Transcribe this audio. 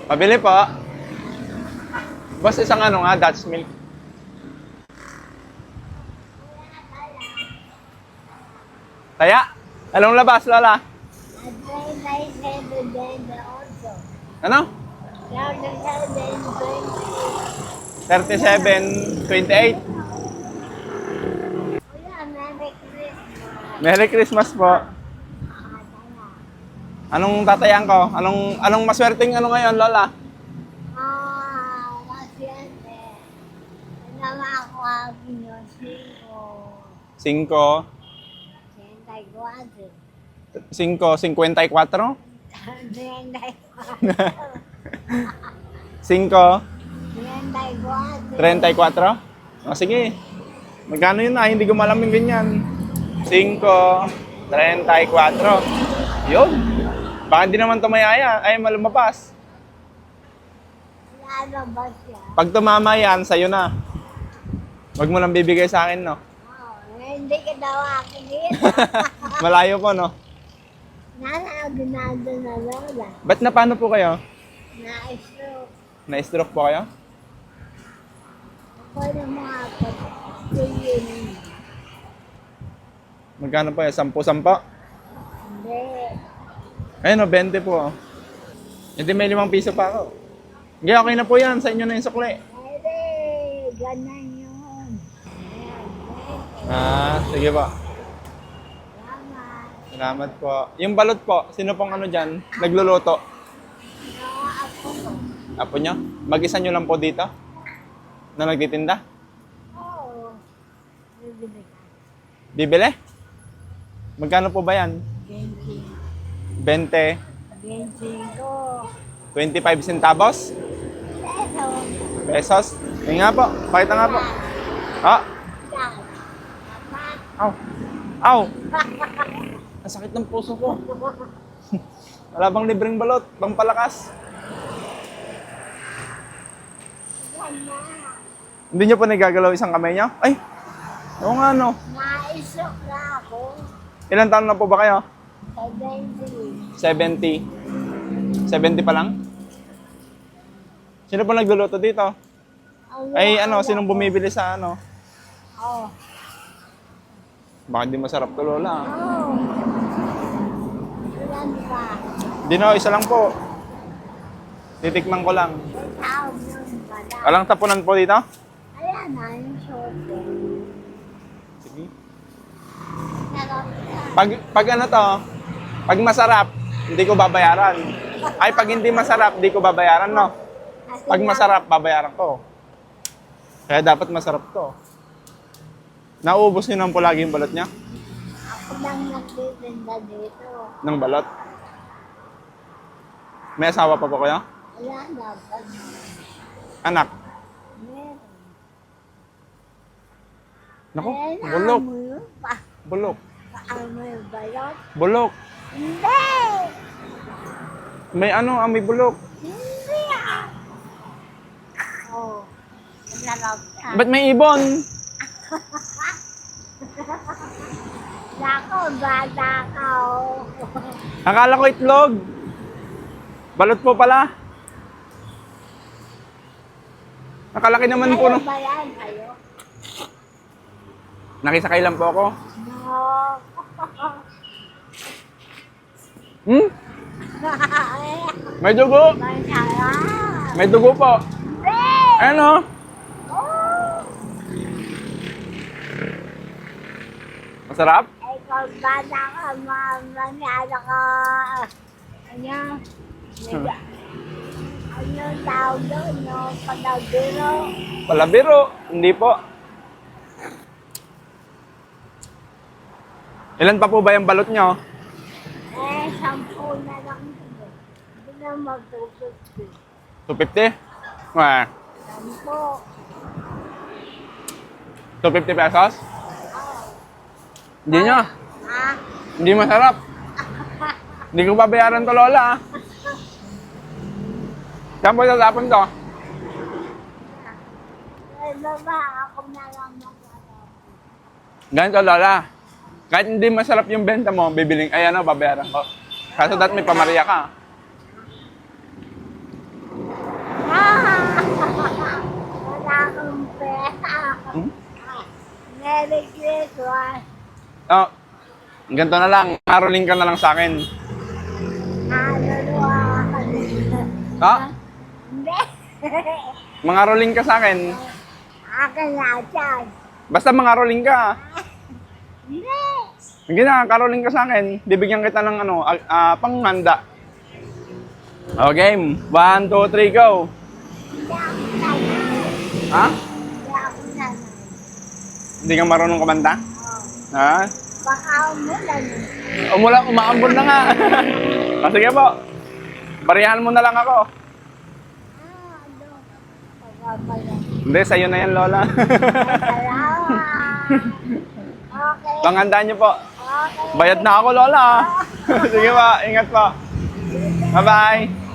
Pabili po. Boss, isang ano nga, Dutch milk. Taya, anong labas, Lola? Ano? 37:28. Merry Christmas po. Anong tatayan ko? Anong maswerteng ano ngayon, Lola? Cinco. 5:54? 5:34? O sige. Magkano yun na? Hindi ko malam yung ganyan. 5:34. Yun. Baka hindi naman tumayaya. Ay, malumabas. Pag tumama yan, sa'yo na. Huwag mo lang bibigay sa akin, no? Hindi ka daw akin dito. Malayo po, no? Nanaginado na lola. Ba't na paano po kayo? Na-stroke. Na-stroke po kayo? Ako ng mga pagkakulin. Magkano po yan? 10? Hindi. Ayun, o, 20 po. Hindi, may 5 piso pa ako. Hindi, okay na po yan. Sa inyo na yung sukli. Hindi. Ganun yun. Sige po. Salamat. Salamat po. Yung balot po, sino pong ano dyan? Nagluluto? Ako. Apo nyo? Mag-isa nyo lang po dito? Na nagtitinda? Oo. Bibili ka. Bibili? Magkano po ba yan? 20. 20, 25 25 centavos? peso. Pesos? Yung nga po. Pakita nga po. Ah! Dapat. Aw! Aw! Ang sakit ng puso ko. Wala bang libreng balot? Pampalakas? Hindi nyo pa nagagalaw isang kamay nyo? Ay! Oo nga no. Naisok na ako. Ilan taon na po ba kayo? 70. 70. 70 pa lang? Sino po nagluluto dito? Ay ano, sinong bumibili sa ano? Oh. Baka hindi masarap to, Lola. Oh. Ilan ba? Hindi no, isa lang po. Titikman ko lang. May tawag nun pala. Walang tapunan po dito? Ayan na, yung shopping. Sige. Sarap na. Pag ano to, pag masarap, hindi ko babayaran. Ay, pag hindi masarap, hindi ko babayaran, no? Pag masarap, babayaran ko. Kaya dapat masarap to. Nauubos niyo naman po lagi yung balot niya? Ako lang nagtitinda dito. Ng balot? May asawa pa po kayo? Wala na ba? Anak? Meron. Naku, Ayan, bulok. amo yun pa. Bulok. Paano yung balot? Bulok. Hindi! May ano, amoy bulok. Hindi ah! Oh, sarap na. Ba't may ibon? Nako, bata ka oh. Akala ko itlog. Balot po pala. Nakalaki naman po. Kayo No? ba yan? Kayo? Nakisakay lang po ako. No. Hmm? May dugo. Masarap. May dugo po. Hindi! Ano? Oh! Masarap? Ikaw bata ka, manalo ka. Ano? Ano tawag doon, no? Palabiro. Palabiro. Hindi po. Ilan pa po ba yung balot nyo? 10 na lang ito. Hindi na mag-250. 250? Wah. 10. 250 pesos? Oh. Hindi nyo. Ha? Hindi masarap. Hindi ko babayaran to, Lola. Saan po tatapon to? Eh, baba, ako na lang mag-arap. Ganito, Lola. Kahit hindi masarap yung benta mo, bibiling, ay ano, babayaran ko. Kaso dat may pamarya ka. Merry Christmas. Oh, ganito na lang. Maroling ka na lang sa akin. Naluluwa ka dito. Ha? Hindi. Mga rolling ka sa akin. Akin na dyan. Basta mga rolling ka. Hindi. Sige na, karoling ka sa akin. Bibigyan kita ng ano, panghanda. O, game. 1, 2, 3, go. Hindi ako sanay. Ha? Hindi ako sanay. Hindi ka marunong kumanta? Oh. Ha? Baka umulan. Umaambon na nga. Sige po. Bariyahan mo na lang ako. Ano? Pagpapalan. Hindi, sa'yo na yan, Lola. Salamat. Okay. Panghandaan niyo po. Okay. Bayad na ako, Lola. Sige po, ingat po. Bye-bye.